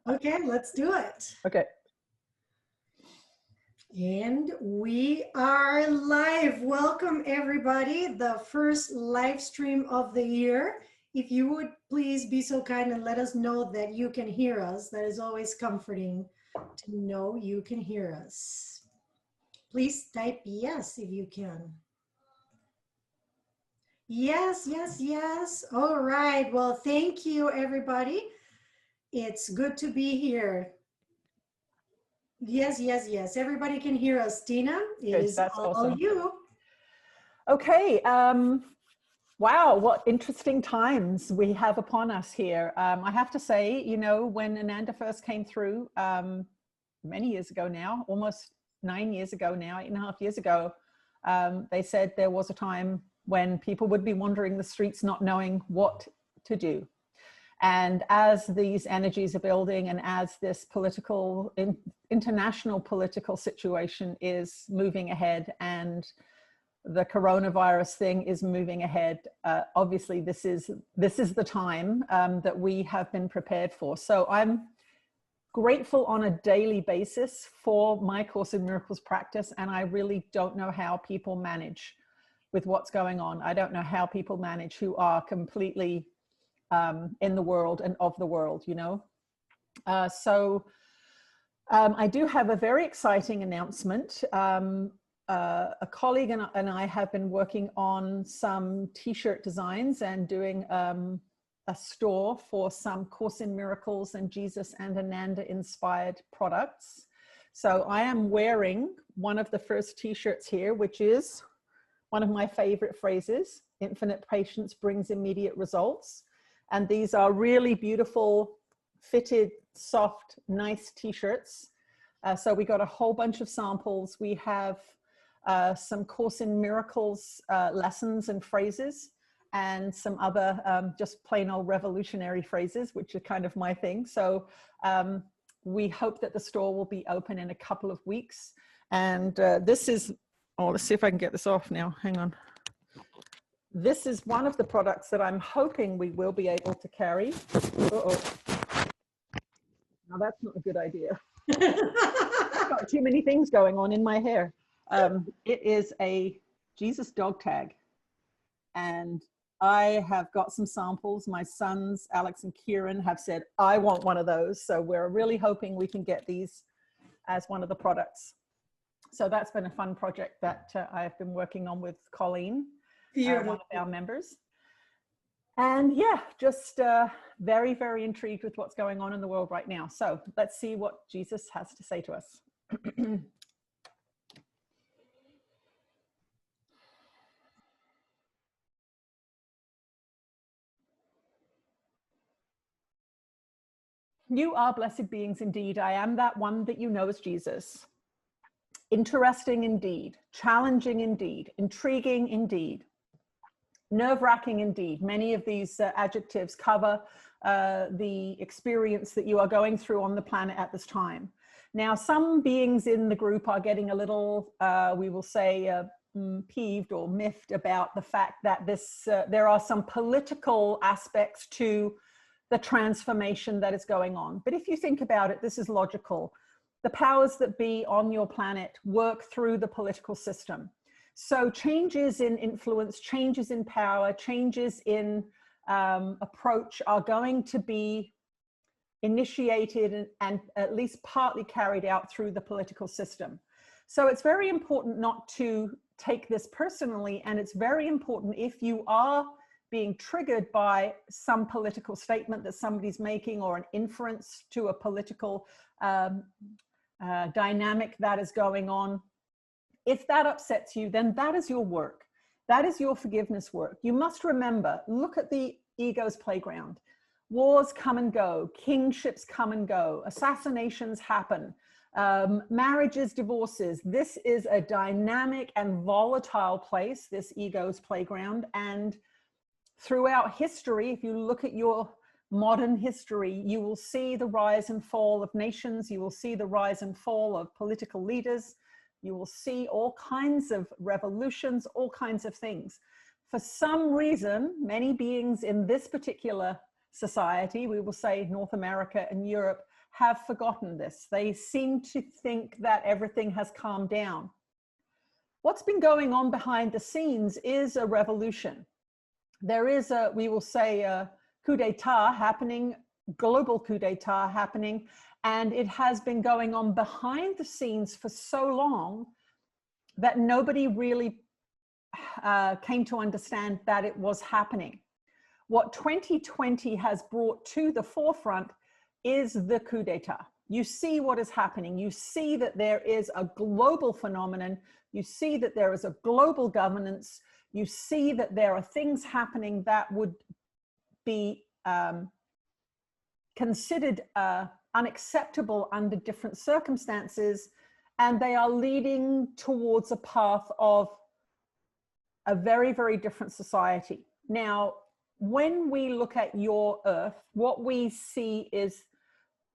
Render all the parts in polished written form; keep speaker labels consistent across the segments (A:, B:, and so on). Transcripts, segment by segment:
A: Okay, let's do it.
B: Okay.
A: And we are live. Welcome, everybody. The first live stream of the year. If you would please be so kind and let us know that you can hear us. That is always comforting to know you can hear us. Please type yes if you can. Yes, yes, yes. All right. Well, thank you, everybody. It's good to be here. Yes, yes, yes. Everybody can hear us. Tina, it
B: Good,
A: is
B: that's
A: all
B: awesome.
A: you.
B: Okay. Wow, what interesting times we have upon us here. I have to say, you know, when Ananda first came through many years ago now, almost 9 years ago now, 8.5 years ago, they said there was a time when people would be wandering the streets not knowing what to do. And as these energies are building and as this political, international political situation is moving ahead and the coronavirus thing is moving ahead, obviously this is the time that we have been prepared for. So I'm grateful on a daily basis for my Course in Miracles practice, and I really don't know how people manage with what's going on. I don't know how people manage who are completely in the world and of the world, you know. I do have a very exciting announcement. A colleague and I have been working on some t-shirt designs and doing a store for some Course in Miracles and Jesus and Ananda inspired products. So I am wearing one of the first t-shirts here, which is one of my favorite phrases: infinite patience brings immediate results. And these are really beautiful, fitted, soft, nice t-shirts. So we got a whole bunch of samples. We have some Course in Miracles lessons and phrases, and some other just plain old revolutionary phrases, which are kind of my thing. So we hope that the store will be open in a couple of weeks. And this is, oh, let's see if I can get this off now. Hang on. This is one of the products that I'm hoping we will be able to carry. Uh-oh. Now that's not a good idea. I've got too many things going on in my hair. It is a Jesus dog tag. And I have got some samples. My sons, Alex and Kieran, have said, I want one of those. So we're really hoping we can get these as one of the products. So that's been a fun project that I've been working on with Colleen. One of our members. And yeah, just very, very intrigued with what's going on in the world right now. So let's see what Jesus has to say to us. You are blessed beings indeed. I am that one that you know as Jesus. Interesting indeed, challenging indeed, intriguing indeed. Nerve-wracking indeed. Many of these adjectives cover the experience that you are going through on the planet at this time. Now, some beings in the group are getting a little, we will say, peeved or miffed about the fact that there are some political aspects to the transformation that is going on. But if you think about it, this is logical. The powers that be on your planet work through the political system. So changes in influence, changes in power, changes in approach are going to be initiated and at least partly carried out through the political system. So it's very important not to take this personally, and it's very important if you are being triggered by some political statement that somebody's making or an inference to a political dynamic that is going on. If that upsets you, then that is your work. That is your forgiveness work. You must remember, look at the ego's playground. Wars come and go, kingships come and go, assassinations happen, marriages, divorces. This is a dynamic and volatile place, this ego's playground. And throughout history, if you look at your modern history, you will see the rise and fall of nations. You will see the rise and fall of political leaders. You will see all kinds of revolutions, all kinds of things. For some reason, many beings in this particular society, we will say North America and Europe, have forgotten this. They seem to think that everything has calmed down. What's been going on behind the scenes is a revolution. There is a, we will say, a coup d'etat happening, global coup d'etat happening, and it has been going on behind the scenes for so long that nobody really came to understand that it was happening. What 2020 has brought to the forefront is the coup d'etat. You see what is happening. You see that there is a global phenomenon. You see that there is a global governance. You see that there are things happening that would be considered unacceptable under different circumstances, and they are leading towards a path of a very, very different society. Now, when we look at your Earth, what we see is,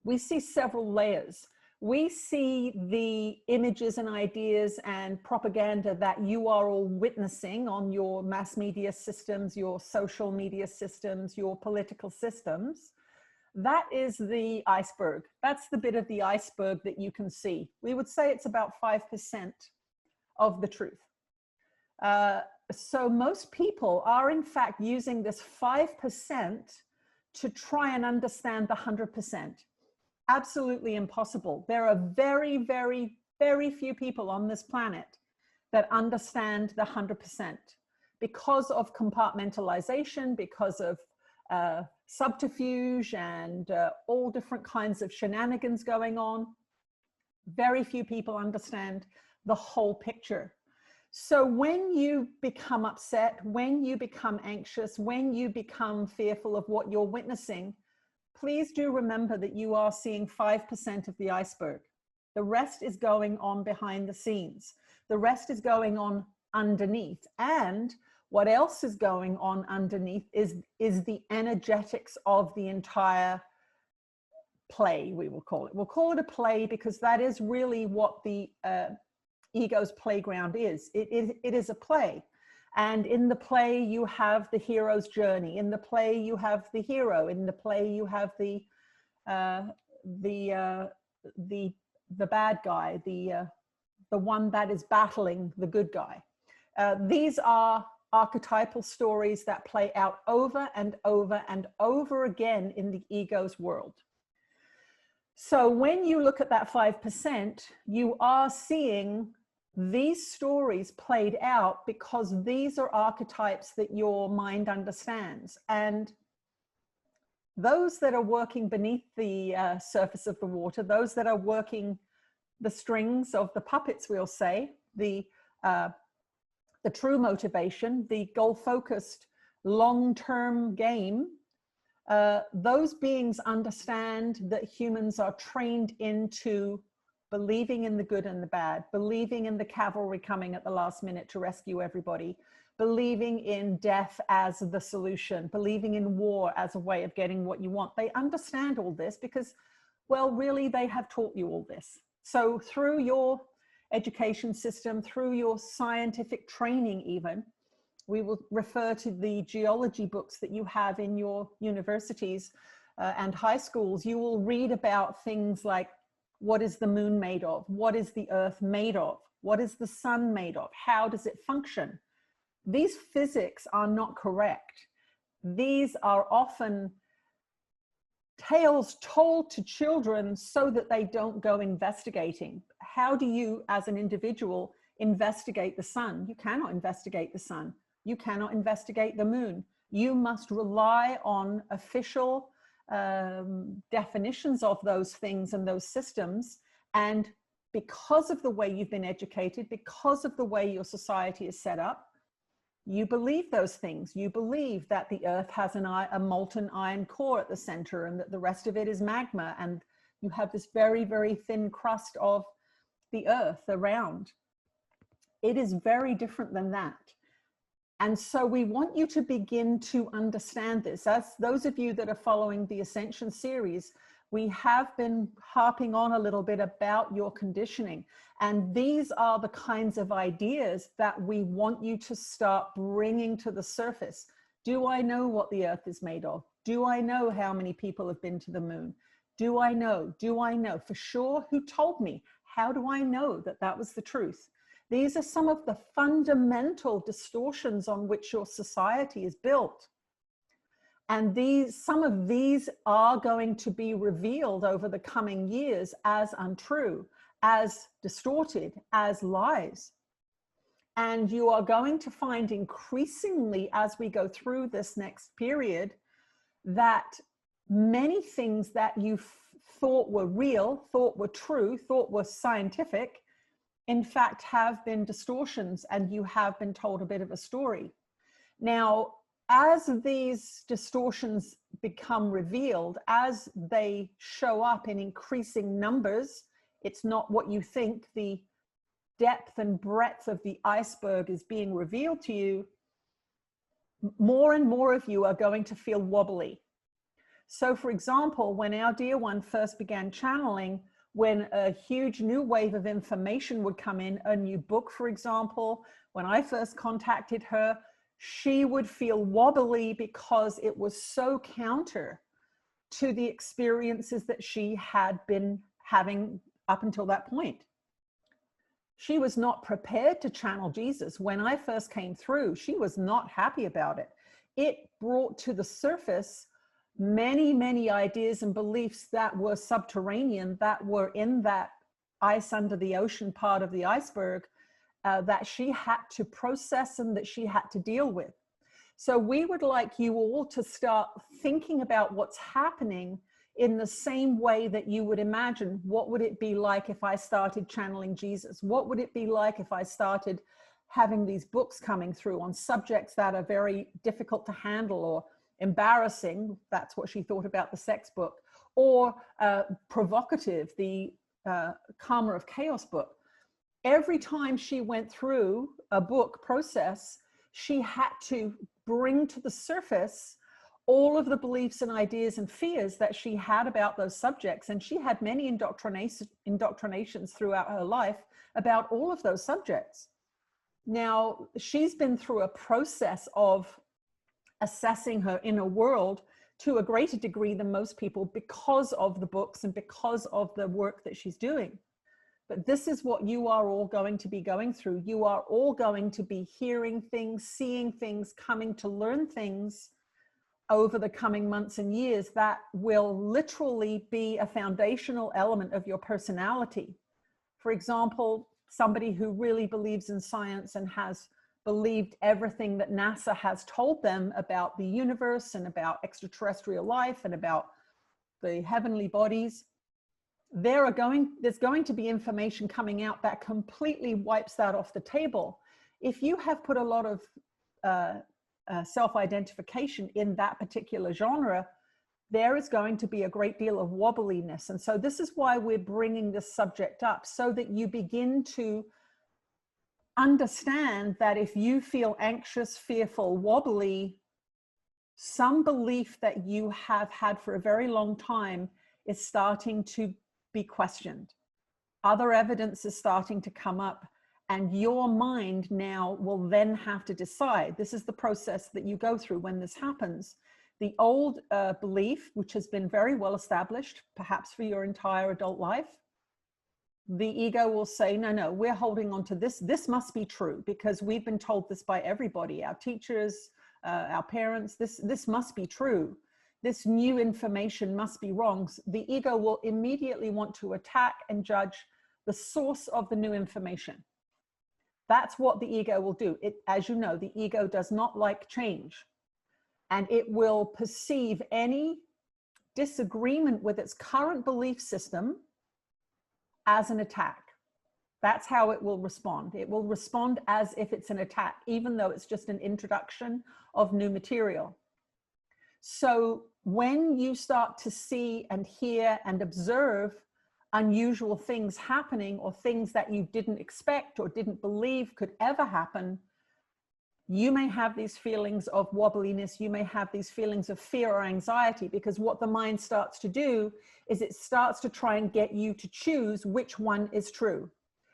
B: we see several layers. We see the images and ideas and propaganda that you are all witnessing on your mass media systems, your social media systems, your political systems. That is the iceberg. That's the bit of the iceberg that you can see. We would say it's about 5% of the truth. So most people are in fact using this 5% to try and understand the 100%. Absolutely impossible. There are very, very, very few people on this planet that understand the 100% because of compartmentalization, because of subterfuge and all different kinds of shenanigans going on. Very few people understand the whole picture. So when you become upset, when you become anxious, when you become fearful of what you're witnessing, please do remember that you are seeing 5% of the iceberg. The rest is going on behind the scenes. The rest is going on underneath. And what else is going on underneath is the energetics of the entire play, we will call it. We'll call it a play because that is really what the ego's playground is. It is a play. And in the play, you have the hero's journey. In the play, you have the hero. In the play, you have the bad guy, the one that is battling the good guy. These are archetypal stories that play out over and over and over again in the ego's world. So when you look at that 5%, you are seeing these stories played out because these are archetypes that your mind understands. And those that are working beneath the surface of the water, those that are working the strings of the puppets, we'll say, the true motivation, the goal-focused long-term game, those beings understand that humans are trained into believing in the good and the bad, believing in the cavalry coming at the last minute to rescue everybody, believing in death as the solution, believing in war as a way of getting what you want. They understand all this because, well, really, they have taught you all this. So through your education system, through your scientific training even, we will refer to the geology books that you have in your universities and high schools. You will read about things like, what is the moon made of? What is the earth made of? What is the sun made of? How does it function? These physics are not correct. These are often tales told to children so that they don't go investigating. How do you, as an individual, investigate the sun? You cannot investigate the sun. You cannot investigate the moon. You must rely on official definitions of those things and those systems. And because of the way you've been educated, because of the way your society is set up, you believe those things. You believe that the earth has a molten iron core at the center and that the rest of it is magma. And you have this very, very thin crust of the earth around. It is very different than that. And so we want you to begin to understand this. As those of you that are following the Ascension series, we have been harping on a little bit about your conditioning. And these are the kinds of ideas that we want you to start bringing to the surface. Do I know what the earth is made of? Do I know how many people have been to the moon? Do I know? Do I know for sure? Who told me? How do I know that that was the truth? These are some of the fundamental distortions on which your society is built. And some of these are going to be revealed over the coming years as untrue, as distorted, as lies. And you are going to find increasingly as we go through this next period that many things that you thought were real, thought were true, thought were scientific, in fact have been distortions, and you have been told a bit of a story. Now, as these distortions become revealed, as they show up in increasing numbers, it's not what you think, the depth and breadth of the iceberg is being revealed to you, more and more of you are going to feel wobbly. So for example, when our dear one first began channeling, when a huge new wave of information would come in, a new book, for example, when I first contacted her, she would feel wobbly because it was so counter to the experiences that she had been having up until that point. She was not prepared to channel Jesus. When I first came through, she was not happy about it. It brought to the surface many, many ideas and beliefs that were subterranean, that were in that ice under the ocean part of the iceberg, that she had to process and that she had to deal with. So we would like you all to start thinking about what's happening in the same way that you would imagine, what would it be like if I started channeling Jesus? What would it be like if I started having these books coming through on subjects that are very difficult to handle or embarrassing? That's what she thought about the sex book, or provocative, the Karma of Chaos book. Every time she went through a book process, she had to bring to the surface all of the beliefs and ideas and fears that she had about those subjects. And she had many indoctrinations throughout her life about all of those subjects. Now, she's been through a process of assessing her inner world to a greater degree than most people because of the books and because of the work that she's doing. But this is what you are all going to be going through. You are all going to be hearing things, seeing things, coming to learn things over the coming months and years that will literally be a foundational element of your personality. For example, somebody who really believes in science and has believed everything that NASA has told them about the universe and about extraterrestrial life and about the heavenly bodies, there's going to be information coming out that completely wipes that off the table. If you have put a lot of self-identification in that particular genre, there is going to be a great deal of wobbliness. And so this is why we're bringing this subject up, so that you begin to understand that if you feel anxious, fearful, wobbly, some belief that you have had for a very long time is starting to be questioned. Other evidence is starting to come up, and your mind now will then have to decide. This is the process that you go through when this happens. The old belief, which has been very well established, perhaps for your entire adult life, the ego will say, no, no, we're holding on to this. This must be true because we've been told this by everybody, our teachers, our parents. This must be true. This new information must be wrong. The ego will immediately want to attack and judge the source of the new information. That's what the ego will do. As you know, the ego does not like change, and it will perceive any disagreement with its current belief system as an attack. That's how it will respond. It will respond as if it's an attack, even though it's just an introduction of new material. So when you start to see and hear and observe unusual things happening, or things that you didn't expect or didn't believe could ever happen, you may have these feelings of wobbliness. You may have these feelings of fear or anxiety, because what the mind starts to do is it starts to try and get you to choose which one is true.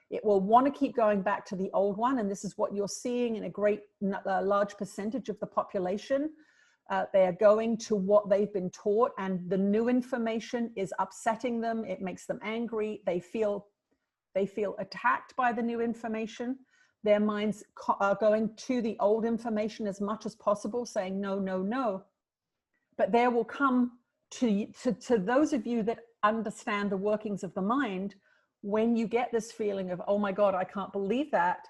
B: It will want to keep going back to the old one. And this is what you're seeing in a large percentage of the population. They are going to what they've been taught, and the new information is upsetting them. It makes them angry. They feel attacked by the new information. Their minds are going to the old information as much as possible, saying no, no, no. But there will come to those of you that understand the workings of the mind, when you get this feeling of, oh my God, I can't believe that,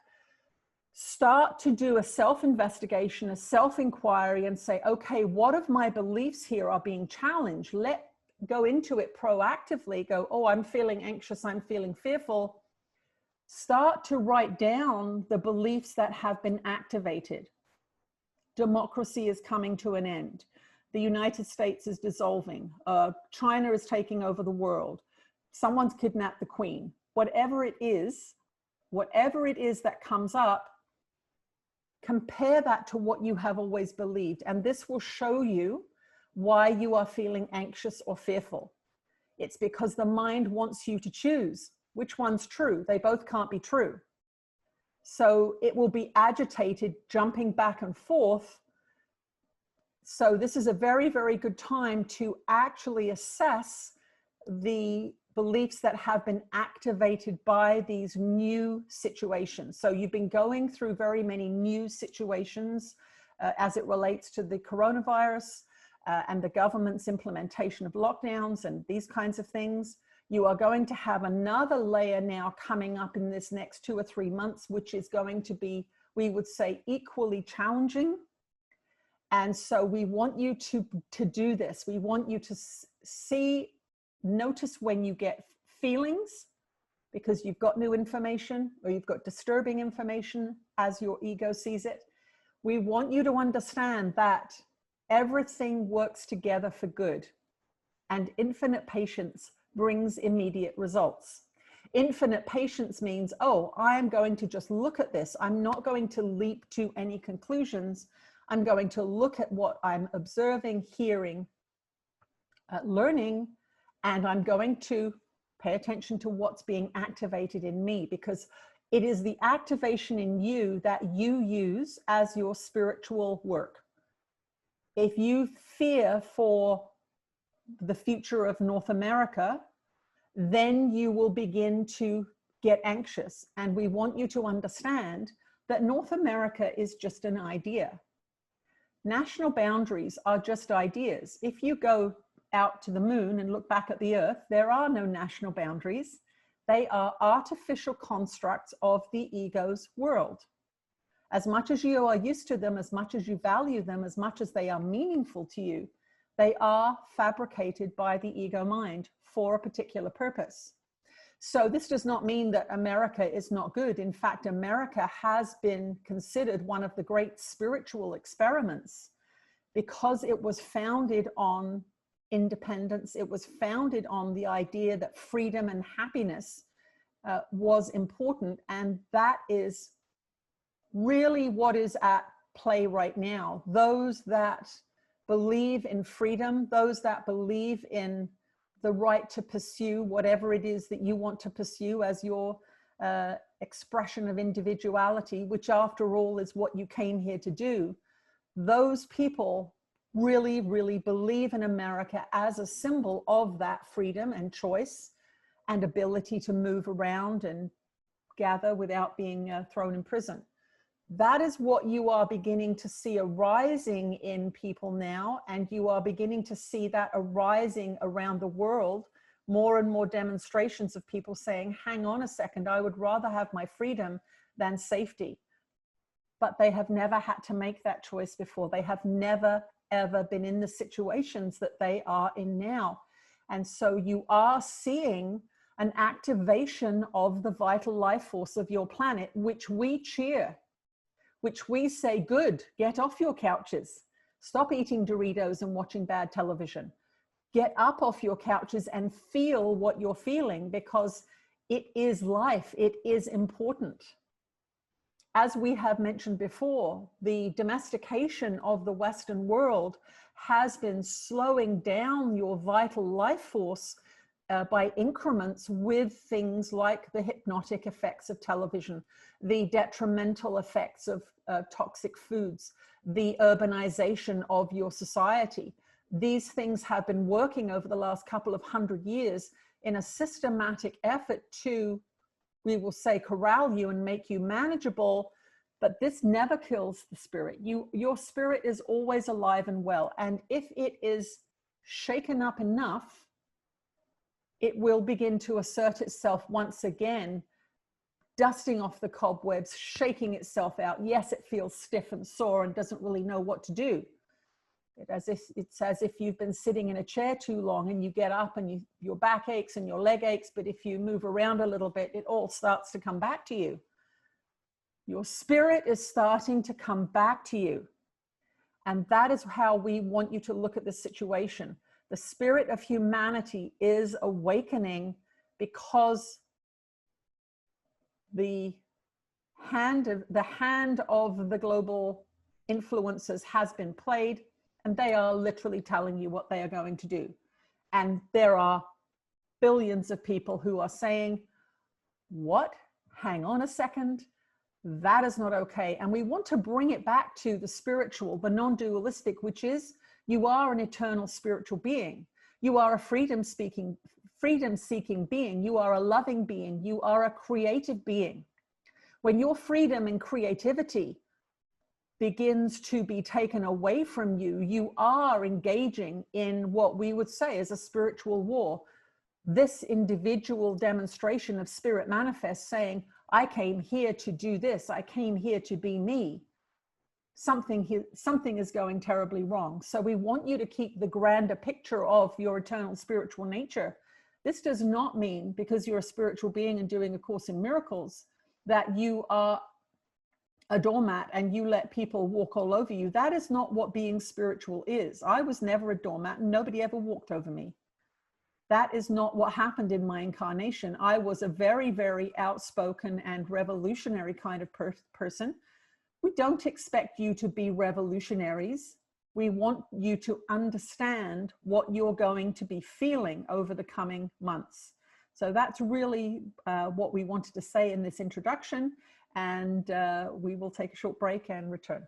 B: start to do a self-investigation, a self-inquiry, and say, okay, what of my beliefs here are being challenged? Go into it proactively. Go, oh, I'm feeling anxious, I'm feeling fearful. Start to write down the beliefs that have been activated. Democracy is coming to an end. The United States is dissolving. China is taking over the world. Someone's kidnapped the Queen. Whatever it is that comes up, compare that to what you have always believed. And this will show you why you are feeling anxious or fearful. It's because the mind wants you to choose which one's true. They both can't be true. So it will be agitated, jumping back and forth. So this is a very, very good time to actually assess the beliefs that have been activated by these new situations. So you've been going through very many new situations as it relates to the coronavirus and the government's implementation of lockdowns and these kinds of things. You are going to have another layer now coming up in this next 2 or 3 months, which is going to be, we would say, equally challenging. And so we want you to do this. We want you to notice when you get feelings, because you've got new information or you've got disturbing information as your ego sees it. We want you to understand that everything works together for good, and infinite patience brings immediate results. Infinite patience means, oh, I am going to just look at this. I'm not going to leap to any conclusions. I'm going to look at what I'm observing, hearing, learning, and I'm going to pay attention to what's being activated in me, because it is the activation in you that you use as your spiritual work. If you fear for the future of North America, then you will begin to get anxious. And we want you to understand that North America is just an idea. National boundaries are just ideas. If you go out to the moon and look back at the earth, there are no national boundaries. They are artificial constructs of the ego's world. As much as you are used to them, as much as you value them, as much as they are meaningful to you, they are fabricated by the ego mind for a particular purpose. So this does not mean that America is not good. In fact, America has been considered one of the great spiritual experiments because it was founded on independence. It was founded on the idea that freedom and happiness was important. And that is really what is at play right now. Those that believe in freedom, those that believe in the right to pursue whatever it is that you want to pursue as your expression of individuality, which after all is what you came here to do. Those people really, really believe in America as a symbol of that freedom and choice and ability to move around and gather without being thrown in prison. That is what you are beginning to see arising in people now, and you are beginning to see that arising around the world, more and more demonstrations of people saying, hang on a second, I would rather have my freedom than safety. But they have never had to make that choice before. They have never, ever been in the situations that they are in now. And so you are seeing an activation of the vital life force of your planet, which we cheer, which we say, good, get off your couches. Stop eating Doritos and watching bad television. Get up off your couches and feel what you're feeling, because it is life. It is important. As we have mentioned before, the domestication of the Western world has been slowing down your vital life force by increments with things like the hypnotic effects of television, the detrimental effects of toxic foods, the urbanization of your society. These things have been working over the last couple of 100 years in a systematic effort to, we will say, corral you and make you manageable. But this never kills the spirit. Your spirit is always alive and well. And if it is shaken up enough, it will begin to assert itself once again, dusting off the cobwebs, shaking itself out. Yes, it feels stiff and sore and doesn't really know what to do. It's as if you've been sitting in a chair too long and you get up and your back aches and your leg aches, but if you move around a little bit, it all starts to come back to you. Your spirit is starting to come back to you. And that is how we want you to look at this situation. The spirit of humanity is awakening because the hand of the global influencers has been played, and they are literally telling you what they are going to do. And there are billions of people who are saying, what? Hang on a second. That is not okay. And we want to bring it back to the spiritual, the non-dualistic, which is you are an eternal spiritual being. You are a freedom-seeking being. You are a loving being. You are a creative being. When your freedom and creativity begins to be taken away from you, you are engaging in what we would say is a spiritual war. This individual demonstration of spirit manifest saying, I came here to do this. I came here to be me. Something is going terribly wrong. So we want you to keep the grander picture of your eternal spiritual nature. This does not mean because you're a spiritual being and doing A Course in Miracles that you are a doormat and you let people walk all over you. That is not what being spiritual is. I was never a doormat and nobody ever walked over me. That is not what happened in my incarnation. I was a very, very outspoken and revolutionary kind of person. We don't expect you to be revolutionaries. We want you to understand what you're going to be feeling over the coming months. So that's really what we wanted to say in this introduction. And we will take a short break and return.